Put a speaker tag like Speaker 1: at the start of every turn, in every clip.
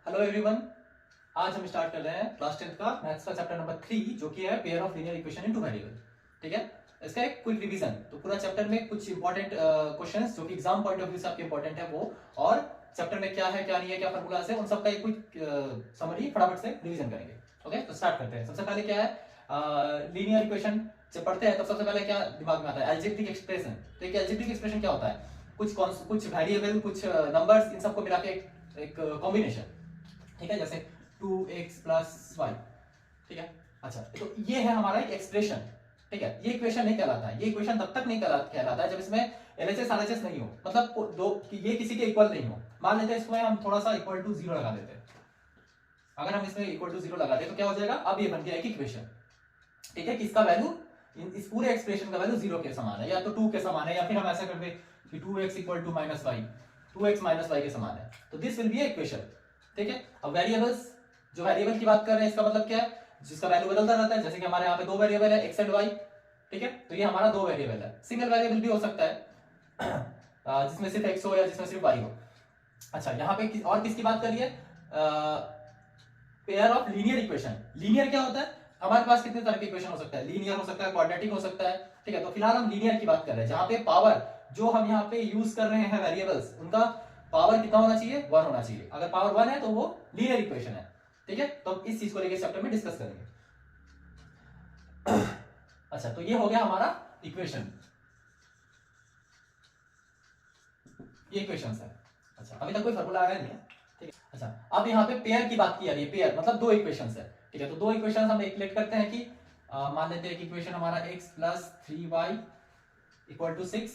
Speaker 1: Hello everyone, आज हम start कर रहे हैं क्लास 10th का मैथ्स का चैप्टर नंबर 3 जो कि है pair of linear equation in two variable. ठीक है, इसका एक क्विक रिवीजन। तो पूरा चैप्टर में कुछ इंपॉर्टेंट क्वेश्चंस जो कि एग्जाम पॉइंट ऑफ व्यू से आपके इंपॉर्टेंट है वो, और चैप्टर में क्या है क्या नहीं है, क्या फॉर्मूलाज है, उन सबका एक क्विक समरी फटाफट से रिवीजन करेंगे। ओके, तो स्टार्ट करते हैं। सबसे पहले क्या है, लीनियर इक्वेशन जब पढ़ते हैं तो सबसे पहले क्या दिमाग में आता है, अलजेब्रिक एक्सप्रेशन। तो एक अलजेब्रिक एक्सप्रेशन क्या होता है, कुछ वेरिएबल, कुछ नंबर्स, इन सबको मिला के एक कॉम्बिनेशन। ठीक है, जैसे 2x + y। ठीक है, अच्छा, तो ये है हमारा एक एक्सप्रेशन। ठीक है, ये इक्वेशन नहीं कहलाता है। ये इक्वेशन तब तक नहीं कहलाता है जब इसमें एलएचएस आरएचएस नहीं हो, मतलब दो कि ये किसी के इक्वल नहीं हो। मान लेते हैं इसमें हम थोड़ा सा इक्वल टू 0 लगा देते हैं। अगर हम इसमें इक्वल टू 0 लगा दें तो क्या हो जाएगा, अब ये बन गया एक इक्वेशन। ठीक है, किसका वैल्यू, इस पूरे एक्सप्रेशन का वैल्यू 0 के समान है, या तो 2 के समान है, या फिर हम ऐसा कर दे कि 2x = -y, 2x - y के समान है। तो दिस विल बी इक्वेशन। ठीक है, अब वेरिएबल्स, जो वेरिएबल की बात कर रहे हैं इसका मतलब क्या है, जिसका वैल्यू बदलता रहता है। जैसे कि हमारे यहाँ पे दो वेरिएबल है, x एंड y। ठीक है, तो ये हमारा दो वेरिएबल है। सिंगल वेरिएबल भी हो सकता है जिसमें सिर्फ x हो या जिसमें सिर्फ y हो। अच्छा, यहाँ पे और किसकी बात करिए, pair of linear equation. Linear क्या होता है, हमारे पास कितने तरह के इक्वेशन हो सकता है, लीनियर हो सकता है, क्वाड्रेटिक हो सकता है। ठीक है, तो फिलहाल हम लीनियर की बात कर रहे हैं, जहां पे पावर जो हम यहाँ पे यूज कर रहे हैं वेरिएबल्स, उनका पावर कितना होना चाहिए, 1 होना चाहिए। अगर पावर 1 है तो वो लीनियर इक्वेशन है। ठीक है, तो हम इस चीज को लेकर चैप्टर में डिस्कस करेंगे। अच्छा, तो ये हो गया हमारा इक्वेशन, ये इक्वेशंस है। अच्छा, अभी तक कोई फॉर्मूला आया नहीं है। ठीक है, अच्छा, अब यहाँ पे पेयर की बात की जा रही है। पेयर मतलब दो इक्वेशंस है। ठीक है, तो दो इक्वेशंस हम लेट करते हैं कि मान लेते हैं कि इक्वेशन हमारा x + 3y = 6,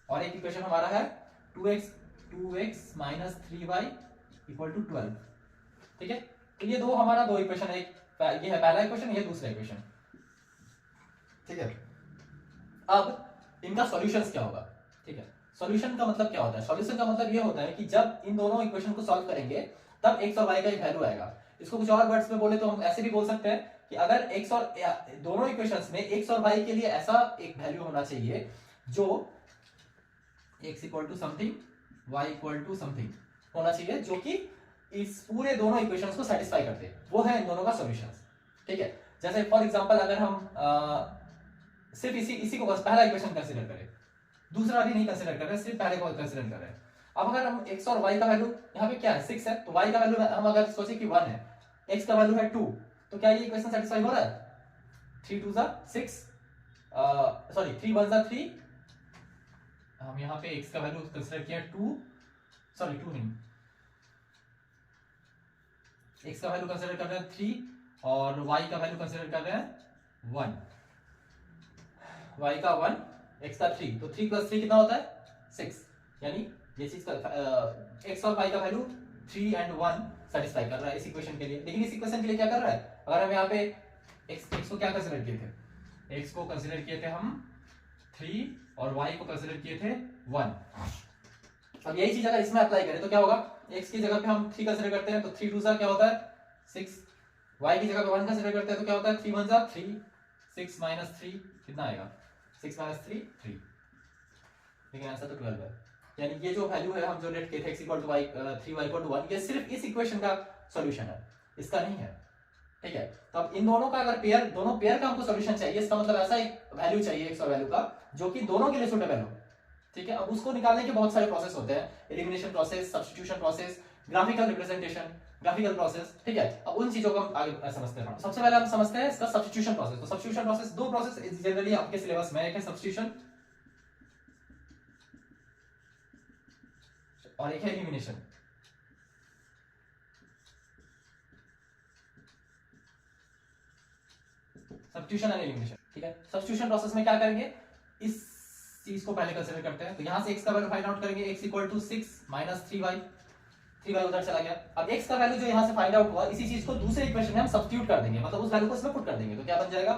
Speaker 1: और एक इक्वेशन हमारा है 2x - 3y = 12। ठीक है, तो ये दो हमारा दो इक्वेशन है, ये है पहला इक्वेशन, ये दूसरा इक्वेशन। ठीक है, अब इनका सॉल्यूशंस क्या होगा। ठीक है, सॉल्यूशन का मतलब क्या होता है, सॉल्यूशन का मतलब ये होता है कि जब इन दोनों इक्वेशन को सॉल्व करेंगे तब x और y का एक वैल्यू आएगा। इसको कुछ और वर्ड्स में बोले तो हम ऐसे भी बोल सकते हैं कि अगर x और दोनों इक्वेशंस में x और y के लिए ऐसा एक वैल्यू होना चाहिए जो x = समथिंग, y = समथिंग होना चाहिए, जो कि इस पूरे दोनों इक्वेशंस को सेटिस्फाई करते हैं, वो है इन दोनों का सॉल्यूशंस। ठीक है, जैसे फॉर एग्जांपल अगर हम सिर्फ इसी को पहला इक्वेशन कंसीडर करें, दूसरा भी नहीं कंसीडर कर रहे, सिर्फ पहले को कंसीडर कर रहे हैं। अब अगर हम x और y का वैल्यू, यहाँ पे क्या है 6 है, तो y का वैल्यू हम अगर सोचे कि 1 है, x का वैल्यू है 2, तो क्या ये इक्वेशन सेटिस्फाई हो रहा है। 3 2 6, सॉरी 3 1 3, हम यहाँ पे x का वैल्यू कंसीडर किया 2, सॉरी 2 नहीं, x का वैल्यू कंसीडर कर रहे हैं 3 और y का वैल्यू कंसीडर कर रहे हैं 1। y का 1, x का 3, तो 3 + 3 कितना होता है 6। यानी ये चीज का x और y का वैल्यू 3 और 1 सेटिस्फाई कर रहा है इस इक्वेशन के लिए। लेकिन इस इक्वेशन के लिए क्या कर रहा है, अगर हम यहाँ पे x को क्या कंसीडर किए थे, x को कंसीडर किए थे हम 3 और y को कंसीडर किए थे 1। अब यही चीज अगर इसमें अप्लाई करें तो क्या होगा, x की जगह पे हम 3 कंसीडर करते हैं तो 3 2 क्या होता है 6, y की जगह पे 1 कंसीडर करते हैं तो क्या होता है 3 1 3, 6 - 3 कितना आएगा, 6 - 3 3, लेकिन आंसर तो 12 है। यानी ये जो वैल्यू है हम जो लेट किए थे x = y 3y = 1, ये सिर्फ इस इक्वेशन का सॉल्यूशन है, इसका नहीं है। ठीक है, तो अब इन दोनों का अगर पेयर, दोनों पेयर का हमको सॉल्यूशन चाहिए, इसका मतलब ऐसा एक वैल्यू चाहिए x और वैल्यू का जो कि दोनों के लिए सूटेबल हो। ठीक है, अब उसको निकालने के बहुत सारे प्रोसेस होते हैं, elimination process, substitution process, graphical representation, graphical process. ठीक है, अब उन चीजों को हम आगे समझते हैं। सबसे पहले हम समझते हैं इसका सब्स्टिट्यूशन प्रोसेस। तो सब्स्टिट्यूशन प्रोसेस, दो प्रोसेस जनरली आपके सिलेबस में, एक है सब्स्टिट्यूशन और एक है एलिमिनेशन। Substitution and elimination. ठीक है, सब्स्टिट्यूशन प्रोसेस में क्या करेंगे, इस चीज को पहले कंसीडर करते हैं। तो यहां से x का वैल्यू फाइंड आउट करेंगे, x = 6 - 3y, 3y उधर चला गया। अब x का वैल्यू जो यहां से फाइंड आउट हुआ, इसी चीज को दूसरे इक्वेशन में हम सब्स्टिट्यूट कर देंगे, मतलब उस वैल्यू को इसमें पुट कर देंगे। तो क्या बन जाएगा,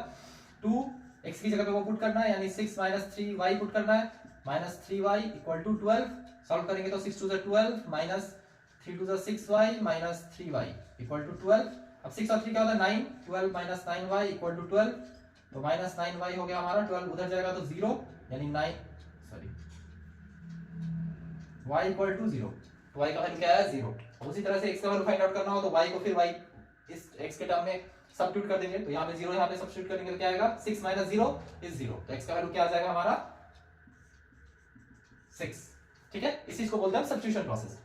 Speaker 1: 2 x की जगह पे वो पुट करना है, यानी 6 - 3y पुट करना है, -3y = 12। सॉल्व करेंगे तो 6 2 12 -3 2 6y -3y = 12। अब 6 और 3 क्या होता है 9, 12 - 9y = 12, तो -9y हो गया हमारा, 12 उधर जाएगा तो 0, यानी 9, सॉरी y = 0, तो y का वैल्यू क्या है 0। उसी तरह से x का वैल्यू फाइंड आउट करना हो तो y को फिर y इस x के टर्म में सब्स्टिट्यूट कर देंगे, तो यहाँ पे 0 यहाँ पे सब्स्टिट्यूट करेंगे तो क्या आएगा 6 माइनस 0 इज 0, तो x का वैल्यू क्या आ जाएगा हमारा 6। ठीक है, इस चीज को बोलते हैं सब्स्टिट्यूशन प्रोसेस।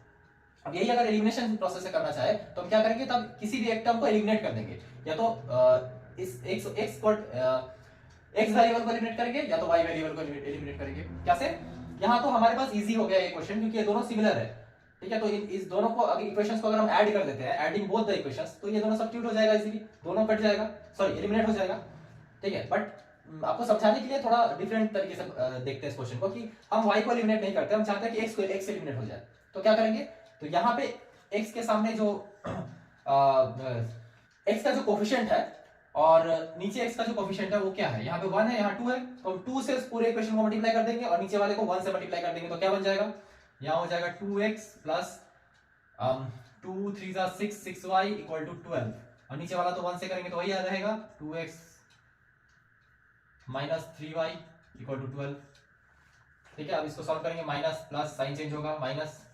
Speaker 1: अब यही अगर एलिमिनेशन प्रोसेस से करना चाहे तो हम क्या करेंगे, तब किसी भी एक टर्म को एलिमिनेट कर देंगे, या तो इस x को x वेरिएबल को एलिमिनेट करेंगे या तो y वेरिएबल को एलिमिनेट करेंगे। कैसे, यहाँ तो हमारे पास इजी हो गया ये क्वेश्चन क्योंकि ये दोनों सिमिलर है। ठीक है, तो इस दोनों को अगर इक्वेशंस को अगर हम ऐड कर देते हैं, एडिंग बोथ द इक्वेशंस, तो ये दोनों सब्स्टिट्यूट हो जाएगा इजीली, दोनों कट जाएगा, सॉरी एलिमिनेट हो जाएगा। ठीक है, बट आपको समझाने के लिए थोड़ा डिफरेंट तरीके से देखते हैं इस क्वेश्चन को कि हम y को एलिमिनेट नहीं करते, हम चाहते हैं कि x को x एलिमिनेट हो जाए। तो क्या करेंगे, तो यहाँ पे x के सामने जो x का जो कोफिशिएंट है और नीचे x का जो कोफिशिएंट है वो क्या है, यहाँ पे 1 है, यहाँ 2 है, तो हम 2 से इस पूरे इक्वेशन को मल्टीप्लाई कर देंगे और नीचे वाले को 1 से मल्टीप्लाई कर देंगे, तो क्या बन जाएगा, यहाँ हो जाएगा 2x plus 2 3 6 6y equal to 12, और नीचे वाला तो 1 से करेंगे तो वही आ जाएगा 2x minus 3y equal to 12। ठीक है, अब इसको सॉल्व करेंगे, माइनस प्लस साइन चेंज होगा, माइनस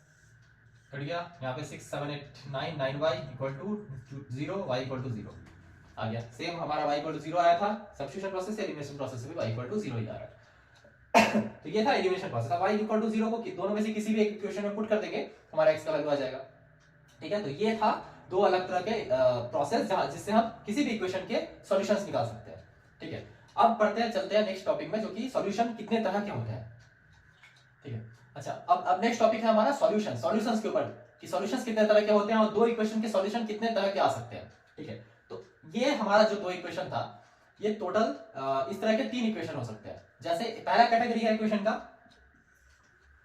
Speaker 1: कट गया, यहाँ पे 6 7 8 9 9y equal to 0 y equal to 0 आ गया। सेम हमारा y इक्वल टू 0 आया था सब्स्टिट्यूशन प्रोसेस से, एलिमिनेशन प्रोसेस से भी y इक्वल टू 0 ही आ रहा है। तो ये था एलिमिनेशन प्रोसेस। अब y इक्वल टू 0 को दोनों में से किसी भी एक इक्वेशन में पुट कर देंगे, हमारा x का वैल्यू आ जाएगा। ठीक है, तो ये था दो अलग तरह के प्रोसेस जिससे हम किसी भी इक्वेशन के सॉल्यूशंस निकाल सकते हैं। ठीक है, अब पढ़ते हैं, चलते हैं नेक्स्ट टॉपिक में, जो कि सॉल्यूशन कितने तरह के होते हैं। ठीक है, अच्छा अब नेक्स्ट टॉपिक है हमारा सॉल्यूशन, सॉल्यूशंस के ऊपर कि सॉल्यूशंस कितने तरह के होते हैं और दो इक्वेशन के सॉल्यूशन कितने तरह के आ सकते हैं। ठीक है, तो ये हमारा जो दो इक्वेशन था, ये टोटल इस तरह के 3 इक्वेशन हो सकते हैं। जैसे पहला कैटेगरी है इक्वेशन का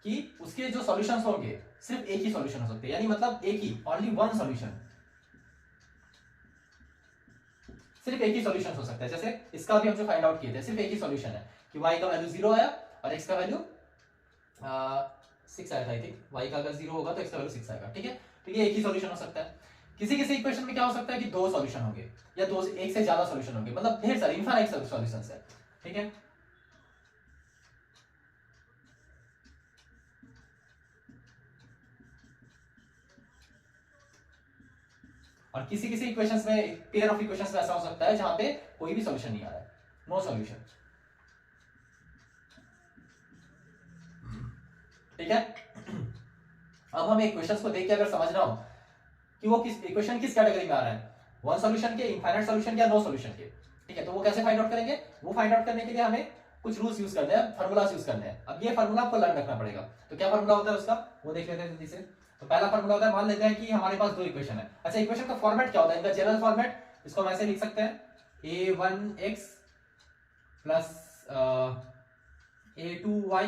Speaker 1: कि उसके जो सॉल्यूशंस होंगे सिर्फ एक ही सॉल्यूशन हो सकते हैं, यानी मतलब एक ही, ओनली वन सॉल्यूशन, सिर्फ एक ही सॉल्यूशन हो सकता है। जैसे इसका भी हम जो फाइंड आउट किए थे, सिर्फ एक ही सॉल्यूशन है कि y का वैल्यू 0 आया और x का वैल्यू 6 आया था। आई थिंक y का अगर 0 होगा तो x का वैल्यू 6 आएगा। ठीक है, तो ये एक ही सॉल्यूशन हो सकता है। किसी किसी इक्वेशन में क्या हो सकता है कि दो सॉल्यूशन होंगे या दो से एक से ज्यादा सॉल्यूशन होंगे, मतलब ढेर सारे इनफाइनाइट सॉल्यूशंस है। ठीक है, और किसी किसी इक्वेशंस में, पेयर ऑफ इक्वेशंस में ऐसा हो सकता है जहां पे कोई भी सॉल्यूशन नहीं आ रहा है, नो सॉल्यूशन। ठीक है, अब हमें इक्वेशंस को देख के अगर समझना हो कि वो किस इक्वेशन किस कैटेगरी में आ रहा है, वन सॉल्यूशन के, इनफाइनाइट सॉल्यूशन के, या नो सॉल्यूशन के। ठीक है, तो वो कैसे फाइंड आउट करेंगे, वो फाइंड आउट करने के लिए हमें कुछ रूल्स यूज करने हैं, फार्मूलास यूज करने हैं। अब ये फार्मूला आपको लर्न रखना पड़ेगा। तो क्या फार्मूला होता है उसका, वो देख लेते हैं जल्दी से। तो पहला फार्मूला होता है, मान लेते हैं कि हमारे पास दो इक्वेशन है। अच्छा, इक्वेशन का फॉर्मेट क्या होता है, इनका जनरल फॉर्मेट, इसको हम ऐसे लिख सकते हैं, a1x plus a2y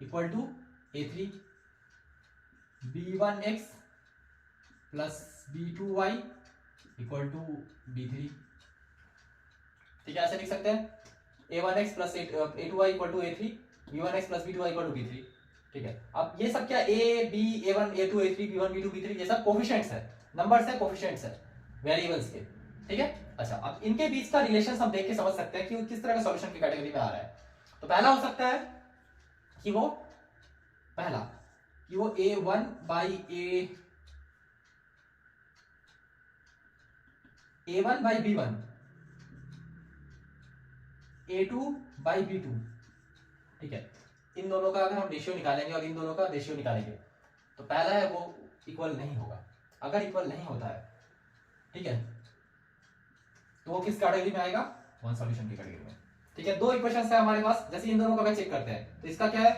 Speaker 1: equal to a3, b1x plus b2y equal to b3। ठीक है, ऐसे लिख सकते हैं, a1x plus a2y equal to a3, b1x plus b2y equal to b3। ठीक है, अब ये सब क्या, a b a1 a2 a3 b1 b2 b3, ये सब कोफिशिएंट्स है, नंबर्स है, कोफिशिएंट्स है वेरिएबल्स के। ठीक है, अच्छा अब इनके बीच का रिलेशन हम देख के समझ सकते हैं कि वो किस तरह का सॉल्यूशन की कैटेगरी में आ रहा है। तो पहला हो सकता है कि वो a1 by a1 by b1, a2 by b2। ठीक है, इन दोनों का अगर हम रेशियो निकालेंगे और इन दोनों का रेशियो निकालेंगे तो पहला है वो इक्वल नहीं होगा। अगर इक्वल नहीं होता है, ठीक है, तो वो किस कैटेगरी में आएगा, वन सॉल्यूशन की कैटेगरी में। ठीक है, दो इक्वेशंस है हमारे पास, जैसे इन दोनों को अगर चेक करते हैं तो इसका क्या है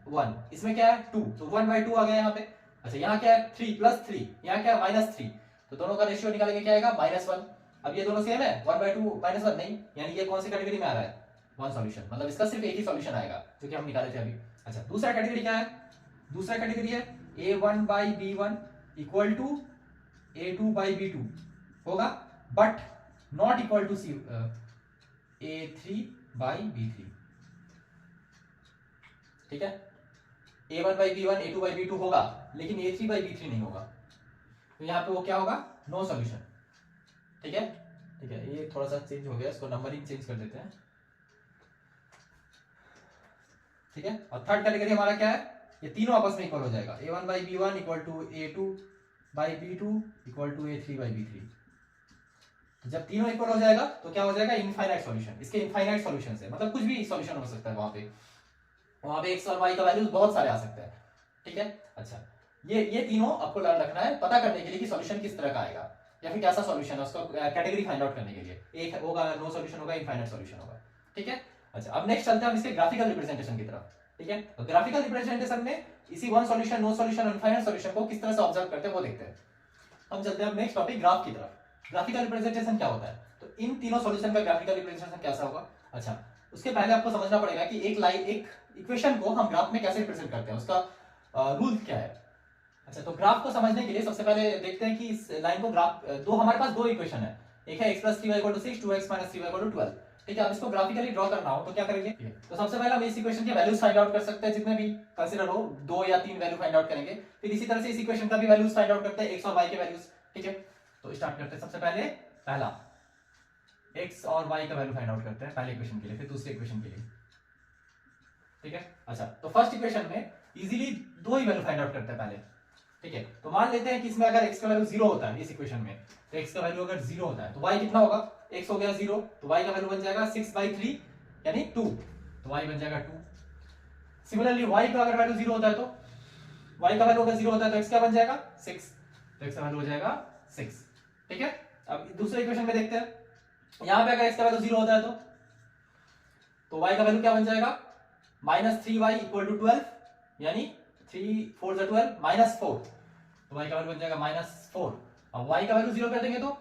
Speaker 1: 1, इसमें क्या है 2, तो 1/2 आ गया यहाँ पे। अच्छा, यहाँ क्या है 3 प्लस 3, यहाँ क्या है -3, तो दोनों का रेशियो निकालेंगे क्या आएगा -1। अब ये दोनों सेम है, 1/2 -1 नहीं, यानी ये कौन सी कैटेगरी में आ रहा है, वन सॉल्यूशन, मतलब इसका सिर्फ एक ही सॉल्यूशन आएगा जो कि हम निकाले थे अभी। अच्छा, दूसरा कैटेगरी क्या है, दूसरा कैटेगरी है a1 by b1 equal to a2 by b2 होगा, but not equal to a3 by b3। ठीक है, a1 by b1 a2 by b2 होगा, लेकिन a3 बाई b3 नहीं होगा, तो यहाँ पे वो क्या होगा, नो सॉल्यूशन। ठीक है, ठीक है, ये थोड़ा सा चेंज हो गया, इसको नंबरिंग चेंज कर देते हैं। ठीक है, और थर्ड कैटेगरी हमारा क्या है, ये तीनों आपस में इक्वल हो जाएगा, a1 by b1 equal to a2 by B2 equal to A3 by B3। तो जब तीनों इक्वल हो जाएगा तो क्या हो जाएगा, इनफाइनाइट सॉल्यूशन। इसके इनफाइनाइट सॉल्यूशन है, मतलब कुछ भी सॉल्यूशन हो सकता है वहां पे x और y का वैल्यूज बहुत सारे आ सकते हैं, ठीक है। अच्छा, ये तीनों आपको याद रखना है पता करने के लिए कि सॉल्यूशन किस तरह का आएगा या फिर कैसा सॉल्यूशन है, उसको कैटेगरी फाइंड आउट करने के लिए। एक होगा नो सॉल्यूशन होगा, इनफाइनाइट सॉल्यूशन होगा, ठीक है। अच्छा, अब नेक्स्ट चलते हैं हम इसके ग्राफिकल रिप्रेजेंटेशन की तरफ, ठीक है। तो ग्राफिकल रिप्रेजेंटेशन में इसी वन सॉल्यूशन, नो सॉल्यूशन और इनफाइनाइट सॉल्यूशन को किस तरह से ऑब्जर्व करते हैं वो देखते हैं। हम चलते हैं नेक्स्ट टॉपिक ग्राफ की तरफ। ग्राफिकल रिप्रेजेंटेशन क्या होता है, तो इन तीनों सॉल्यूशन का ग्राफिकल रिप्रेजेंटेशन कैसा होगा। अच्छा, उसके पहले आपको समझना पड़ेगा कि एक लाइन, एक इक्वेशन को हम ग्राफ में कैसे रिप्रेजेंट करते हैं, उसका रूल क्या है। अच्छा, तो ग्राफ को समझने के लिए सबसे पहले देखते हैं कि इस लाइन को ग्राफ हमारे पास दो इक्वेशन है, एक है x + 3y = 6, 2x - 3y = 12, ठीक है। अब इसको ग्राफिकली ड्रॉ करना हो तो क्या करेंगे, तो सबसे पहले हम इस इक्वेशन के वैल्यूज फाइंड आउट कर सकते हैं, जितने भी कंसीडर हो, 2 या 3 वैल्यू फाइंड आउट करेंगे। फिर इसी तरह से इस इक्वेशन का भी वैल्यूज फाइंड आउट करते हैं, x और y के वैल्यूज, ठीक है। तो स्टार्ट करते हैं, सबसे पहले पहला x और y का वैल्यू फाइंड आउट करते हैं पहले इक्वेशन के लिए, फिर दूसरे इक्वेशन के लिए, ठीक है। अच्छा, तो फर्स्ट इक्वेशन में इजीली दो ही वैल्यू फाइंड आउट करते हैं पहले, ठीक है। तो मान लेते हैं कि इसमें अगर x का वैल्यू 0 होता है इस इक्वेशन में, तो x का वैल्यू अगर 0 होता है तो y कितना होगा, x हो गया 0, तो y का वैल्यू बन जाएगा 6/3 यानी 2, तो y बन जाएगा 2। सिमिलरली y का अगर वैल्यू 0 होता है तो y का वैल्यू अगर 0 होता है तो x क्या बन जाएगा 6, तो x का वैल्यू हो जाएगा 6, ठीक है। अब दूसरे इक्वेशन में देखते हैं, यहां पे अगर x का वैल्यू 0 होता है तो y का वैल्यू क्या बन जाएगा -3y = 12 यानी 3 4 = 12 -4, तो y का वैल्यू बन जाएगा -4। अब y का वैल्यू 0 कर देंगे तो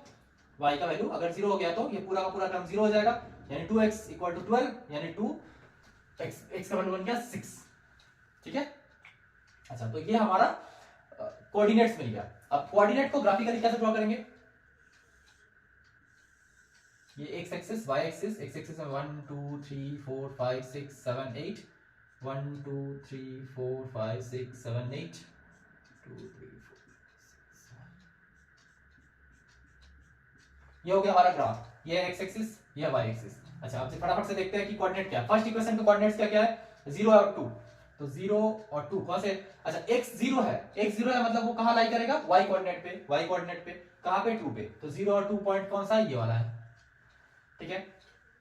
Speaker 1: y का वैल्यू अगर 0 हो गया तो ये पूरा का पूरा टर्म 0 हो जाएगा, यानी 2x = 12 यानी 2x का वैल्यू बन गया 6, ठीक है। अच्छा, तो ये हमारा कोऑर्डिनेट्स मिल गया। अब कोऑर्डिनेट को ग्राफिकली कैसे ड्रॉ करेंगे, ये x axis, y axis, x axis में 1 2 3 4 5 6 7 8, 1 2 3 4 5 6 7 8, 2 3 4 ये हो गया हमारा ग्राफ, ये x एक्सिस, ये y एक्सिस। अच्छा, अब फटाफट से देखते हैं कि कोऑर्डिनेट क्या है। फर्स्ट इक्वेशन के कोऑर्डिनेट्स क्या क्या है, 0 और 2, तो 0 और 2 कौन से, अच्छा x 0 है, x 0 है मतलब वो कहां लाई करेगा, y कोऑर्डिनेट पे, y कोऑर्डिनेट पे, कहां पे 2 पे, तो 0 और 2 पॉइंट कौन सा है, ये वाला है, ठीक है।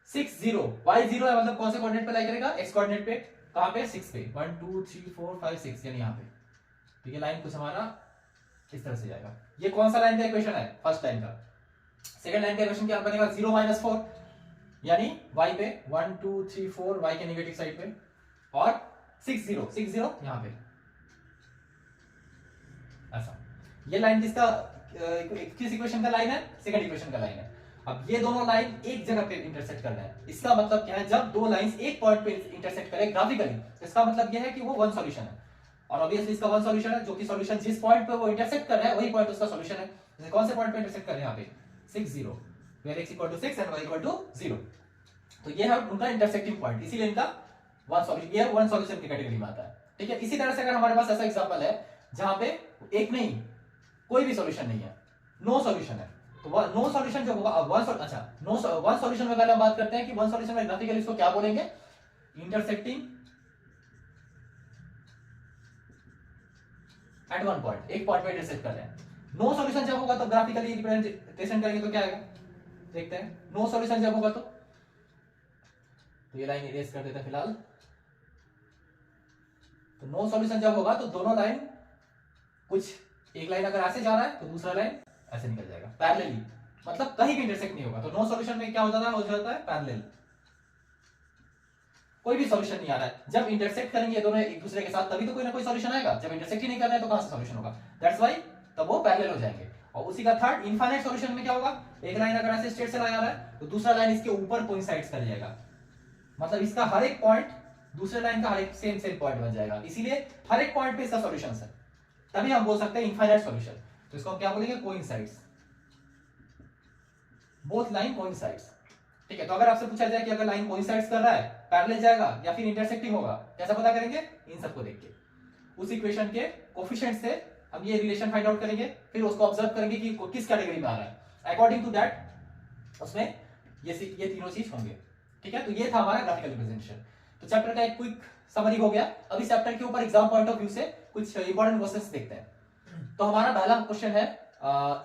Speaker 1: 6 0 y 0 है मतलब कौन से कोऑर्डिनेट पे लाई करेगा, x कोऑर्डिनेट पे, कहां पे 6 पे, 1 2 3 4 5 6 यानी यहां पे, ठीक है। लाइन कुछ हमारा इस तरह से जाएगा। ये कौन सा लाइन का इक्वेशन है, फर्स्ट लाइन का। सेकंड लाइन का इक्वेशन क्या बनेगा, 0 - 4 यानी y पे 1 2 3 4 y के नेगेटिव साइड पे, और 6 0 यहां पे, ऐसा। ये लाइन किसका, किस इक्वेशन का लाइन है, सेकंड इक्वेशन का लाइन है। अब ये दोनों लाइन एक जगह पे इंटरसेक्ट कर रहे हैं, इसका मतलब क्या है, जब दो लाइंस एक पॉइंट पे इंटरसेक्ट करें ग्राफिकली, इसका मतलब यह है कि वो वन सॉल्यूशन है, और ऑब्वियसली इसका वन सॉल्यूशन है, जो कि सॉल्यूशन जिस पॉइंट पे वो इंटरसेक्ट कर रहा है वही पॉइंट उसका सॉल्यूशन है। जैसे कौन से पॉइंट पे इंटरसेक्ट कर रहे हैं, यहाँ पे 6 0, वेयर x = 6 एंड y = 0, तो ये है उनका इंटरसेक्टिंग पॉइंट, इसीलिए इनका वन सॉल्यूशन, ये वन सॉल्यूशन की कैटेगरी में आता है, ठीक है। इसी तरह से अगर हमारे पास ऐसा एग्जांपल है जहां पे एक नहीं, कोई भी सॉल्यूशन नहीं है, नो सॉल्यूशन है, तो नो सॉल्यूशन जो होगा, वन सॉल्यूशन में पहले हम बात करते हैं कि वन सॉल्यूशन में ग्राफिकली इसको क्या बोलेंगे, इंटरसेक्टिंग एट वन पॉइंट, एक पॉइंट पे इंटरसेक्ट कर रहे हैं। नो सॉल्यूशन जब होगा तो ग्राफिकली रिप्रेजेंटेशन करेंगे तो क्या आएगा, देखते हैं। नो सॉल्यूशन जब होगा तो ये लाइन इरेज कर देते हैं फिलहाल। तो नो सॉल्यूशन जब होगा तो दोनों लाइन, कुछ एक लाइन अगर ऐसे जा रहा है तो दूसरा लाइन ऐसे निकल जाएगा पैरेलली, मतलब कहीं भी इंटरसेक्ट नहीं होगा। तो नो सॉल्यूशन में क्या हो जाता है पैरेलल, कोई भी सॉल्यूशन नहीं आ रहा है। जब इंटरसेक्ट करेंगे दोनों एक दूसरे के साथ तभी तो कोई ना कोई सॉल्यूशन आएगा, जब इंटरसेक्ट ही नहीं कर रहे हैं तो कहां से सॉल्यूशन होगा, दैट्स व्हाई तब वो पैरेलल हो जाएंगे। और उसी का थर्ड इनफाइनाइट सॉल्यूशन में क्या होगा, एक लाइन अगर ऐसे स्ट्रेट से लाया रहा है तो दूसरा लाइन इसके ऊपर कोइंसाइड्स कर जाएगा, मतलब इसका हर एक पॉइंट दूसरे लाइन का हर एक सेम पॉइंट बन जाएगा, इसीलिए हर एक पॉइंट पे इसका सॉल्यूशन है, तभी हम बोल सकते हैं इनफाइनाइट सॉल्यूशन। तो इसको हम क्या बोलेंगे, कोइंसाइड्स, बोथ लाइन कोइंसाइड्स, ठीक है। तो अगर आपसे पूछा जाए कि अगर लाइन कोइंसाइड्स कर रहा है, पैरेलल जाएगा या फिर इंटरसेक्टिंग होगा, कैसे पता करेंगे, इन सबको देख के, उस इक्वेशन के कोफिशिएंट से हम ये रिलेशन फाइंड आउट करेंगे, फिर उसको ऑब्जर्व करेंगे कि किस कैटेगरी में आ रहा है, अकॉर्डिंग टू दैट उसमें ये तीनों चीज होंगे, ठीक है। तो ये था हमारा ग्राफिकल रिप्रेजेंटेशन। तो चैप्टर का एक क्विक समरी हो गया। अभी चैप्टर के ऊपर एग्जाम पॉइंट ऑफ व्यू से कुछ इंपॉर्टेंट क्वेश्चंस देखते हैं। तो हमारा पहला क्वेश्चन है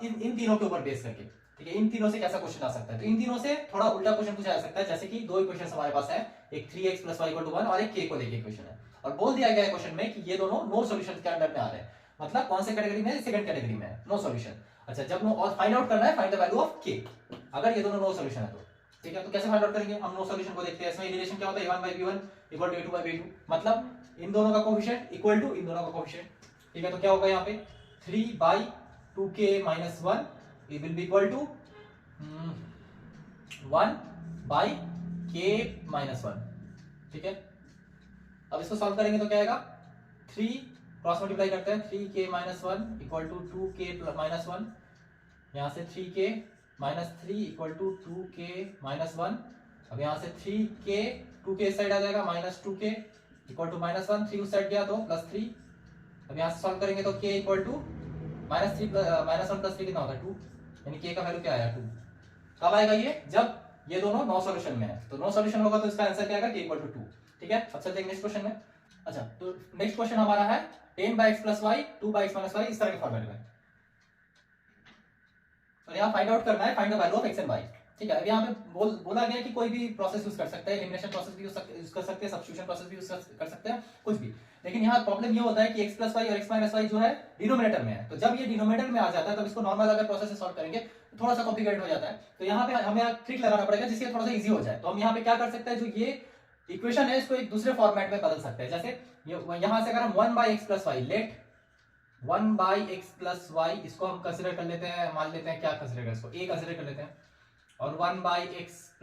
Speaker 1: इन तीनों के ऊपर बेस करके, ठीक है, इन तीनों से कैसा क्वेश्चन आ सकता है। तो इन तीनों से थोड़ा उल्टा क्वेश्चन पूछा जा सकता है, जैसे कि दो इक्वेशन हमारे पास है, एक 3x + y = 1 और एक k को लेके इक्वेशन है, और बोल दिया गया है क्वेश्चन में कि ये दोनों नो सॉल्यूशन के अंडर में आ रहे हैं, मतलब कौन से कैटेगरी में, सेकंड कैटेगरी में है, नो सॉल्यूशन। अच्छा, जब नो, और फाइंड आउट करना है, find the value of k, अगर ये दोनों नो सॉल्यूशन है तो, ठीक है। तो कैसे फाइंड आउट करेंगे, हम नो सॉल्यूशन को देखते हैं। इसमें रिलेशन क्या होता है, a1/b1 = a2/b2, मतलब इन दोनों का कोएफिशिएंट इक्वल टू इन दोनों का कोएफिशिएंट, ठीक है। तो क्या होगा यहाँ पे 3/2k - 1 it will be equal to 1/k - 1, ठीक है। अब इसको सॉल्व करेंगे तो क्या आएगा, 3 क्रॉस मल्टीप्लाई करते हैं, 3k - 1 = 2k - 1, यहाँ से 3k - 3 = 2k - 1, अब यहाँ से 3k 2k इस साइड आ जाएगा, -2k = -1, 3 उस साइड गया तो +3, अब यहाँ से सॉल्व करेंगे तो k = -3 -1 + 3 कितना होता है 2, यानी k का वैल्यू क्या आया 2। कब आएगा ये, जब ये दोनों नो सॉल्यूशन में है, तो नो सॉल्यूशन होगा तो इसका आंसर क्या आएगा, k = 2, ठीक है। अब चलते हैं नेक्स्ट क्वेश्चन में। अच्छा, तो नेक्स्ट क्वेश्चन हमारा है 10/x + y 2/x - y, इस तरह के फॉर्मेट में, और यहाँ फाइंड आउट करना है, find the value of x and y, ठीक है। अब यहाँ पे बोला गया कि कोई भी प्रोसेस यूज कर सकते हैं, एलिमिनेशन प्रोसेस भी यूज कर सकते हैं, सब्स्टिट्यूशन प्रोसेस भी यूज कर सकते हैं, कुछ भी। लेकिन यहाँ प्रॉब्लम ये होता है कि x + y और x - y जो है डिनोमिनेटर में है, तो जब ये डिनोमिनेटर में आ जाता है तब इसको नॉर्मल अगर प्रोसेस से सॉल्व करेंगे तो थोड़ा सा कॉम्प्लिकेटेड हो जाता है। तो यहाँ पे हमें ट्रिक लगाना पड़ेगा जिससे थोड़ा सा इजी हो जाए। तो हम यहाँ पे क्या कर सकते हैं, जो ये इक्वेशन है इसको एक दूसरे फॉर्मेट में बदल सकते हैं। जैसे यहाँ से अगर हम 1/x + y, late 1/x + y, इसको हम कंसिडर कर लेते हैं, मान लेते हैं क्या कंसिडर कर, इसको a कंसिडर कर लेते हैं, और 1/x -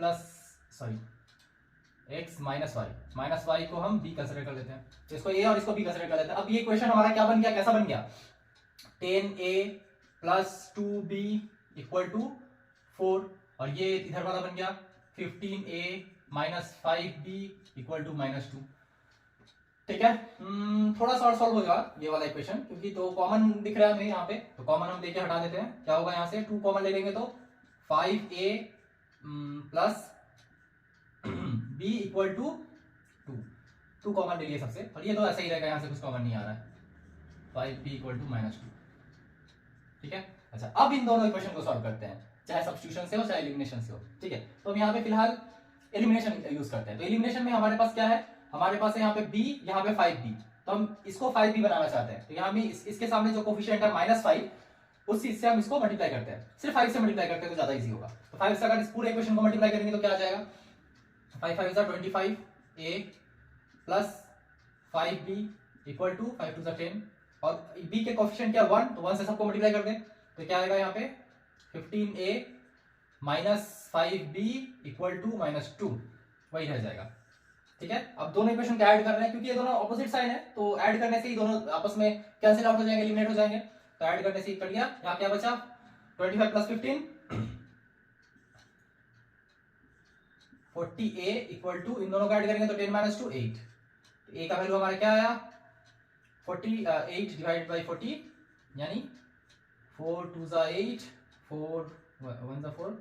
Speaker 1: y को हम b कंसिडर कर लेते हैं, तो इसको a और इसको b कंसिडर कर लेते हैं। अब ये इक्वेशन हमारा क्या बन गया, कैसा बन गया, 10a + 2b = 4, और ये इधर वाला बन गया 15a - 5b = -2, ठीक है। थोड़ा सा और सॉल्व होगा ये वाला इक्वेशन, क्योंकि तो कॉमन दिख रहा है हमें यहाँ पे, तो कॉमन हम लेके हटा देते हैं। क्या होगा, यहाँ से 2 कॉमन ले लेंगे तो 5a + b = 2, 2 कॉमन ले लिए सबसे, और ये तो ऐसा ही रहेगा, यहाँ से कुछ कॉमन नहीं आ रहा है, 5b = -2, ठीक है। अच्छा, अब इन दोनों इक्वेशन को सॉल्व करते हैं, चाहे सब्स्टिट्यूशन से हो चाहे एलिमिनेशन से हो, ठीक है। तो हम यहाँ पे फिलहाल एलिमिनेशन यूज करते हैं। तो एलिमिनेशन में हमारे पास क्या है, हमारे पास है यहाँ पे b, यहाँ पे 5b, तो हम इसको 5b बनाना चाहते हैं, तो यहाँ भी इसके सामने जो कोफिशिएंट है -5, उस चीज से हम इसको मल्टीप्लाई करते हैं, सिर्फ 5 से मल्टीप्लाई करते हैं तो ज्यादा इजी होगा। तो 5 से अगर इस पूरे इक्वेशन को मल्टीप्लाई करेंगे तो क्या आ जाएगा, 5 5 = 25a + 5b = 5 2 = 10, और b के कोफिशिएंट क्या 1, तो 1 से सबको मल्टीप्लाई कर दें, तो क्या आएगा यहाँ पे 15a - 5b = -2, वही रह जाएगा, ठीक है। अब दोनों इक्वेशन को ऐड कर रहे हैं, क्योंकि ये दोनों ऑपोजिट साइन है, तो ऐड करने से ही दोनों आपस में कैंसिल आउट हो जाएंगे, एलिमिनेट हो जाएंगे, तो ऐड करने से ही कट गया। यहाँ क्या बचा, 25 + 15 40a = इन दोनों को ऐड करेंगे तो 10 - 2 8, तो a का वैल्यू हमारा क्या आया 48 / 40, यानी 4 2 = 8, 4 1 = 4,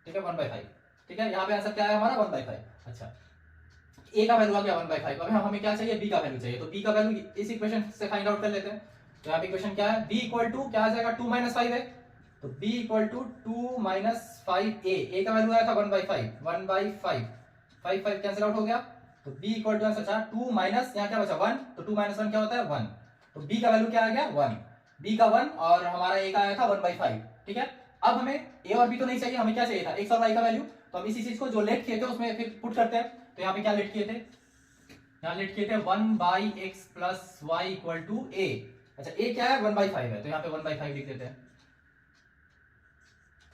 Speaker 1: ठीक है, 1/5, ठीक है। यहाँ पे आंसर क्या है हमारा 1/5। अच्छा, a का वैल्यू आ गया 1/5, अब हमें क्या चाहिए, b का वैल्यू चाहिए, तो b का वैल्यू इस इक्वेशन से फाइंड आउट कर लेते हैं। तो यहाँ पे इक्वेशन क्या है, b = क्या आ जाएगा 2 - 5 है, तो b = 2 - 5a, a का वैल्यू आया था 1/5, 1/5, 5 5 कैंसिल आउट हो गया, तो b = आंसर 2 माइनस यहाँ क्या बचा 1, तो 2 - 1 क्या होता है 1, तो b का वैल्यू क्या आ गया 1, b का 1, और हमारा a का आया था 1/5, ठीक है। अब हमें a और b तो नहीं चाहिए, हमें क्या चाहिए था x और y का वैल्यू, तो हम इसी चीज को जो लेट किए थे उसमें फिर पुट करते हैं। तो यहाँ पे क्या लेट किए थे, यहाँ लेट किए थे 1/x + y = a। अच्छा, a क्या है 1/5 है, तो यहाँ पे 1/5 लिख देते हैं।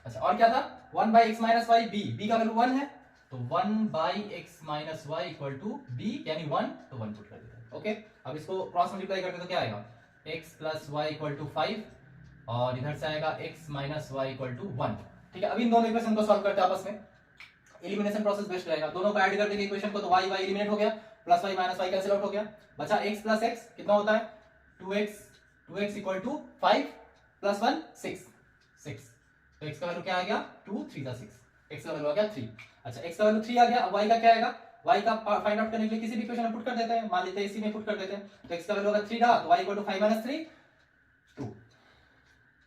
Speaker 1: अच्छा, और क्या था 1/x - y b का वैल्यू 1 है, तो 1/x - y = b, यानी 1, तो 1 पुट कर देते हैं, ओके। अब इसको क्रॉस मल्टीप्लाई करते हैं तो क्या आएगा, x + y = 5, और इधर से आएगा x - y = 1, ठीक है। अब इन दोनों इक्वेशन को सॉल्व करते हैं आपस में, एलिमिनेशन प्रोसेस बेस्ट रहेगा, दोनों को ऐड कर देंगे इक्वेशन को, तो y एलिमिनेट हो गया, +y - y कैंसिल आउट हो गया, बचा x + x कितना होता है 2x = 5 + 1 6, तो x का वैल्यू क्या आ गया 2 3 = 6, x का वैल्यू आ गया 3। अच्छा, x का वैल्यू 3 आ गया, अब y का क्या आएगा, y का फाइंड आउट करने के लिए किसी भी इक्वेशन में पुट कर देते हैं, मान लेते हैं इसी में पुट कर देते हैं, तो x का वैल्यू अगर 3 रहा तो y = 5 - 3,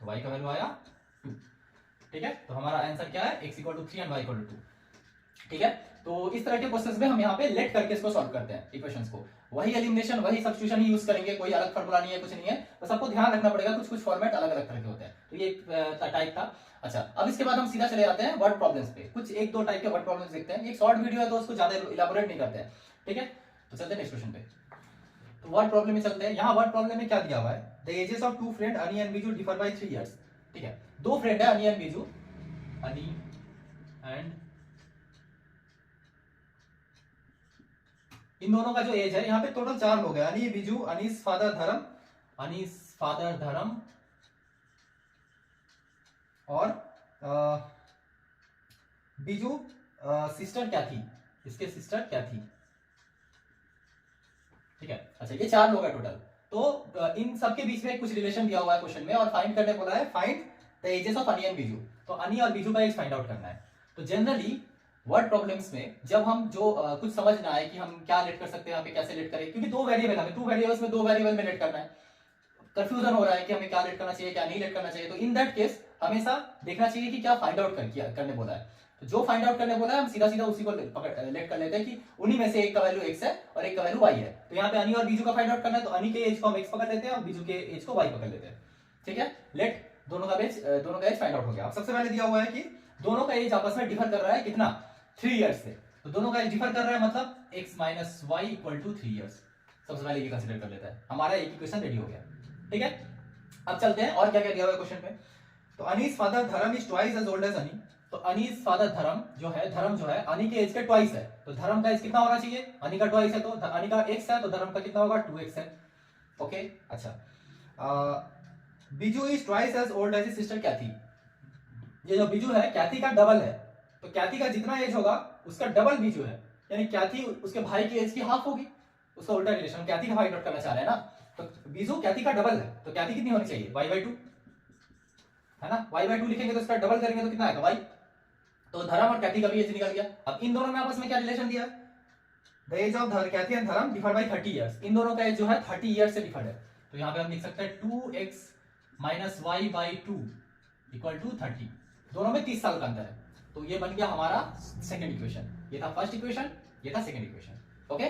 Speaker 1: तो y का वैल्यू आया 2। ठीक है, तो हमारा आंसर क्या है, x equal to 3 and y equal to 2। ठीक है, तो इस तरह के क्वेश्चंस में हम यहाँ पे लेट करके इसको सॉल्व करते हैं इक्वेशंस को। वही एलिमिनेशन वही सब्स्टिट्यूशन ही यूज करेंगे, कोई अलग फॉर्मूला नहीं है, कुछ नहीं है, बस आपको ध्यान रखना पड़ेगा कुछ कुछ फॉर्मेट अलग अलग तरह के होते हैं। तो ये टाइप था। अच्छा, अब इसके बाद हम सीधा चले जाते हैं वर्ड प्रॉब्लम्स पे। कुछ एक दो टाइप के वर्ड प्रॉब्लम्स देखते हैं। एक शॉर्ट वीडियो है तो उसको ज्यादा इलाबोरेट नहीं करते हैं। ठीक है, तो चलते हैं नेक्स्ट क्वेश्चन पे। तो वर्ड प्रॉब्लम में चलते हैं। यहाँ वर्ड प्रॉब्लम में क्या दिया हुआ है, the ages of two friend Ani and Biju differ by 3 years. ठीक है, दो फ्रेंड है अनी एंड बीजू, अनी एंड इन दोनों का जो एज है, यहाँ पे टोटल 4 लोग हैं, अनी बीजू, अनीस फादर धर्म और बीजू सिस्टर क्या थी, इसके सिस्टर क्या थी। ठीक है, अच्छा ये 4 लोग हैं टोटल। तो इन सबके बीच में कुछ रिलेशन दिया हुआ है क्वेश्चन में और फाइंड करने बोला है, फाइंड द एजेस ऑफ अनी एंड बीजू। तो अनी और बीजू का एज फाइंड आउट करना है। तो जनरली वर्ड प्रॉब्लम्स में जब हम जो कुछ समझ ना आए कि हम क्या लेट कर सकते हैं, यहाँ पे कैसे लेट करें, क्योंकि 2 वेरिएबल हमें 2 वेरिएबल्स में 2 वेरिएबल में लेट करना है, कंफ्यूजन हो रहा है कि हमें क्या लेट करना चाहिए क्या नहीं लेट करना चाहिए। तो इन दैट केस हमेशा देखना चाहिए कि क्या फाइंड आउट करने बोला है। तो जो फाइंड आउट करने बोला है हम सीधा सीधा उसी को लेट कर लेते हैं कि उन्हीं में से एक का वैल्यू x है और एक का वैल्यू y है। तो यहाँ पे अनी और बीजू का फाइंड आउट करना है, तो अनी के एज को हम x पकड़ लेते हैं और बीजू के एज को y पकड़ लेते हैं। ठीक है, लेट दोनों का एज फाइंड आउट हो गया। अब सबसे पहले दिया हुआ है कि दोनों का एज आपस में डिफर कर रहा है कितना, 3 इयर्स से। तो दोनों का एज डिफर कर रहा है मतलब x minus y equal to 3 years. सबसे पहले ये कंसीडर कर लेता है, हमारा एक इक्वेशन रेडी हो गया। ठीक है, अब चलते हैं और क्या क्या दिया हुआ है क्वेश्चन पे। तो Ani's father Dharam is twice as old as Ani. तो अनीस फादर धर्म जो है अनी के एज के ट्वाइस है। तो धर्म का एज कितना होना चाहिए, अनी का ट्वाइस है तो अनी का x है, तो धर्म का कितना होगा 2x है। ओके, अच्छा Biju is twice as old as sister Cathy. ये जो बीजू है कैथी का डबल है, तो कैथी का जितना एज होगा उसका डबल बीजू है, यानी कैथी उसके भाई की एज की हाफ होगी। उसका उल्टा रिलेशन कैथी का फाइंड आउट करना चाह रहे हैं ना, तो बीजू कैथी का डबल है, तो कैथी कितनी होनी चाहिए y/2 है ना। y/2 लिखेंगे तो इसका डबल करेंगे तो कितना आएगा y। तो धर्म और कैथी का भी एज निकल गया। अब इन दोनों में आपस में क्या रिलेशन दिया, the age of Kathy and Dharam differ by 30 years. इन दोनों का एज जो है 30 इयर्स से डिफर्ड है। तो यहाँ पे हम लिख सकते हैं 2x minus y by 2 equal to 30। दोनों में 30 साल का अंतर है। तो ये बन गया हमारा सेकंड इक्वेशन। ये था फर्स्ट इक्वेशन, ये था सेकंड इक्वेशन। ओके,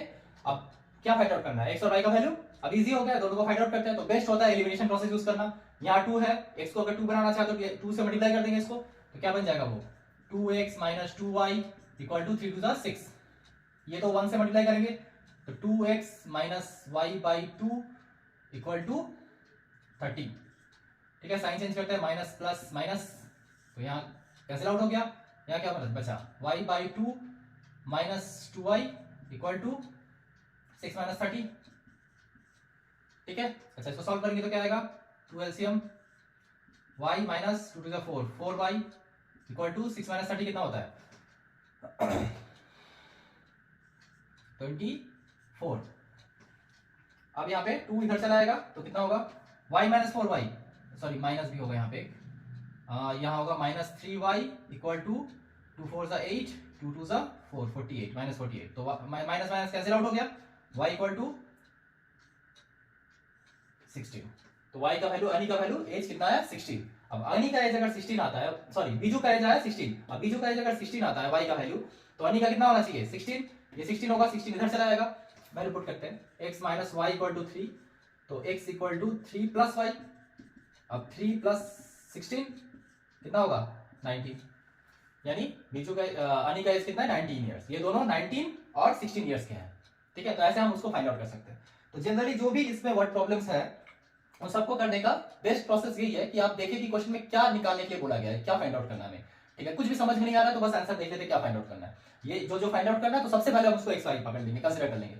Speaker 1: अब क्या फाइंड आउट करना है, x और y का वैल्यू। अब इजी हो गया, दोनों को फाइंड आउट करते हैं। तो बेस्ट होता है एलिमिनेशन प्रोसेस यूज करना। यहाँ 2 है, x को अगर 2 बनाना चाहे तो 2 से मल्टीप्लाई कर देंगे इसको, तो क्या बन जाएगा वो 2x minus 2y equal to 3 to 6। ये तो 1 से मल्टीप्लाई करेंगे तो 2x minus y by 2 equal to 30। ठीक है, साइन चेंज करते हैं, माइनस प्लस माइनस, तो यहाँ कैंसिल आउट हो गया। यहाँ क्या बचा y by 2 minus 2y equal to 6 minus 30। ठीक है, अच्छा इसको सॉल्व करेंगे तो क्या आएगा 2 LCM y minus 2 to 4 4y equal to 6 minus 30 कितना होता है 24। अब यहाँ पे 2 इधर चला आएगा तो कितना होगा y minus 4y, sorry minus भी होगा यहाँ पे, यहाँ होगा माइनस 3y इक्वल टू 2 4 जा 8 2 2 जा 4 48 माइनस 48। तो माइनस माइनस कैंसिल आउट हो गया, y इक्वल टू 16। तो y का वैल्यू, अनी का वैल्यू एज कितना है 16। अब अनी का एज अगर 16 आता है, सॉरी बीजू का एज आया 16, अब बीजू का एज अगर 16 आता है y का वैल्यू, तो अनी का कितना होना चाहिए 16। ये 16 होगा, 16 इधर चला जाएगा, वैल्यू पुट करते हैं x minus y equal to 3, तो x equal to 3 plus y. अब 3 प्लस 16 कितना होगा 19, यानी बीजू का अनी का एज कितना है 19 ईयर्स। ये दोनों 19 और 16 ईयर्स के हैं। ठीक है, तो ऐसे हम उसको फाइंड आउट कर सकते हैं। तो जनरली जो भी इसमें वर्ड प्रॉब्लम्स है उन सबको करने का बेस्ट प्रोसेस यही है कि आप देखिए कि क्वेश्चन में क्या निकालने के लिए बोला गया है, क्या फाइंड आउट करना है। ठीक है, कुछ भी समझ में नहीं आ रहा है तो बस आंसर देख लेते क्या फाइंड आउट करना है। ये जो फाइंड आउट करना है तो सबसे पहले हम उसको एक्स वाई पकड़ लेंगे, कंसीडर कर लेंगे।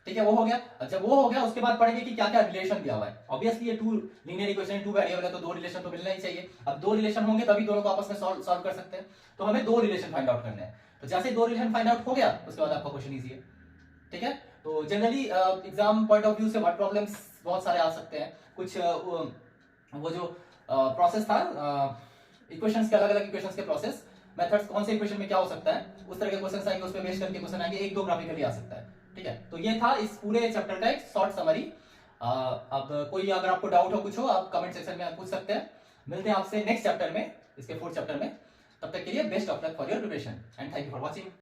Speaker 1: ठीक है, वो हो गया। जब वो हो गया उसके बाद पढ़ेंगे कि क्या क्या रिलेशन दिया हुआ है। ऑब्वियसली ये 2 लीनियर इक्वेशन 2 वेरिएबल है तो 2 रिलेशन तो मिलना ही चाहिए। अब 2 रिलेशन होंगे तभी दोनों को आपस में सॉल्व कर सकते हैं। तो हमें 2 रिलेशन फाइंड आउट करने हैं। तो जैसे 2 रिलेशन फाइंड आउट हो गया उसके बाद आपका क्वेश्चन इजी है। ठीक है, तो generally exam point of view से वर्ड प्रॉब्लम्स बहुत सारे आ सकते हैं। कुछ वो जो प्रोसेस था इक्वेशंस के, अलग अलग इक्वेशंस के प्रोसेस मेथड्स, कौन से इक्वेशन में क्या हो सकता है, उस तरह के क्वेश्चंस आएंगे, उस पे बेस करके क्वेश्चन आएंगे, 1-2 ग्राफिकली आ सकता है। ठीक है, तो ये था इस पूरे चैप्टर का एक शॉर्ट समरी। अब कोई अगर आपको डाउट हो कुछ हो आप कमेंट सेक्शन में पूछ सकते हैं। मिलते हैं आपसे नेक्स्ट चैप्टर में, इसके 4th चैप्टर में। तब तक के लिए best of luck for your preparation and thank you for watching.